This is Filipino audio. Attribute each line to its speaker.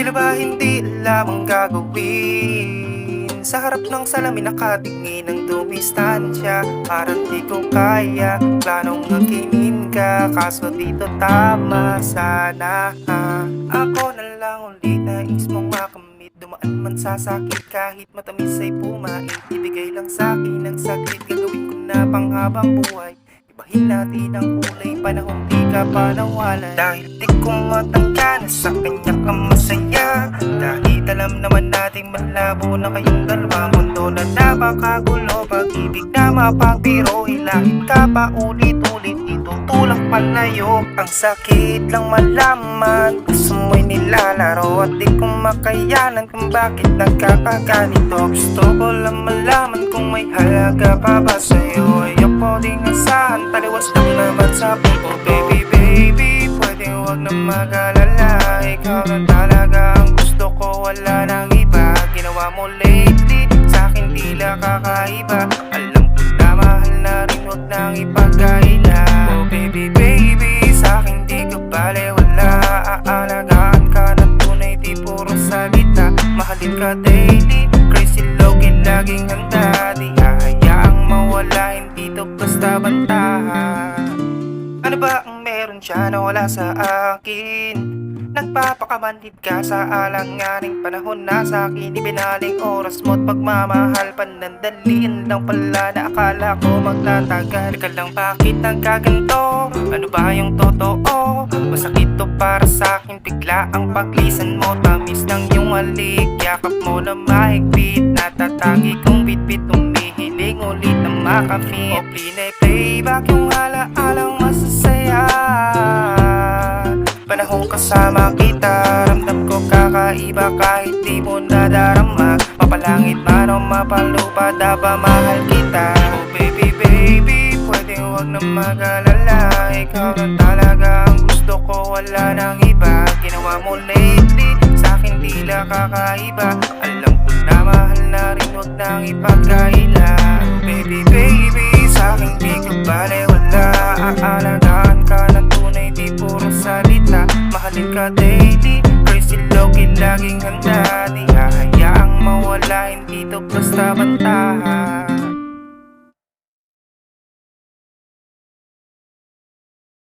Speaker 1: Tila ba hindi alam ang gagawin? Sa harap ng salamin nakatingin ang dumistansya. Parang di ko kaya, planong ngakinin ka. Kaso dito tama sana. Ako na lang ulit nais mong makamit. Dumaan man sa sakit kahit matamis ay pumait. Ibigay lang sa'kin ang saglit, gagawin ko na panghabang buhay. Ibahin natin ang kulay, panahon di ka panawalan. Dahil di ko matangka na sa kanya ka masaya. Dahil alam naman nating malabo na kayong dalawa. Mundo na napakagulo, pag-ibig na mapapiro. Hilahit ka pa ulit-ulit, itutulak palayo. Ang sakit lang malaman, gusto mo'y nilalaro. At di ko makayanan kung bakit nagkakaganito. Gusto ko lang malaman kung may halaga pa ba sa'yo. Ayoko ding asahan, taliwas lang naman sa puso. Baby, baby, pwede huwag na mag-alala. Ikaw na talaga ang gusto ko, wala nang iba. Ginawa mo lately, sa'kin tila kakaiba. Alam ko na mahal na rin, huwag nang ipagkaila. Oh baby, baby, sa'kin di ka bale, wala. Aalagaan ka ng tunay, di puro salita. Mahalin ka daily, crazy low-key, laging handa. Di hahayaang mawala, hindi to basta banta. Ano ba ang meron siya na wala sa akin? Nagpapakamanhid ka sa alanganing panahon na sa'kin ibinaling oras mo't pagmamahal. Panandaliin lang pala na akala ko magtatagal. Teka lang, bakit nagkaganto? Ano ba yung totoo? Masakit to para sa'kin, bigla ang paglisan mo. Tamis ng iyong halik, yakap mo na mahigpit. Natatagi kong bitbit, humihiling ulit na makamit. O play-back yung alaalang masasaya. Panahong kasama kita, ramdam ko kakaiba kahit di mo nadarama. Mapalangit man o mapalupa, ba mahal kita. Oh baby, baby, pwede huwag na mag-alala. Ikaw na talaga ang gusto ko, wala nang iba. Ginawa mo lately, sa'kin tila kakaiba. Alam ko na mahal na rin, huwag nang ipagkaila. Oh baby, baby, sa'kin di ka bale, wala. Aalagaan ka ng tunay, di puro salita. Mahalin ka daily, crazy low-key, laging handa. Di hahayaang mawala, hindi to basta banta.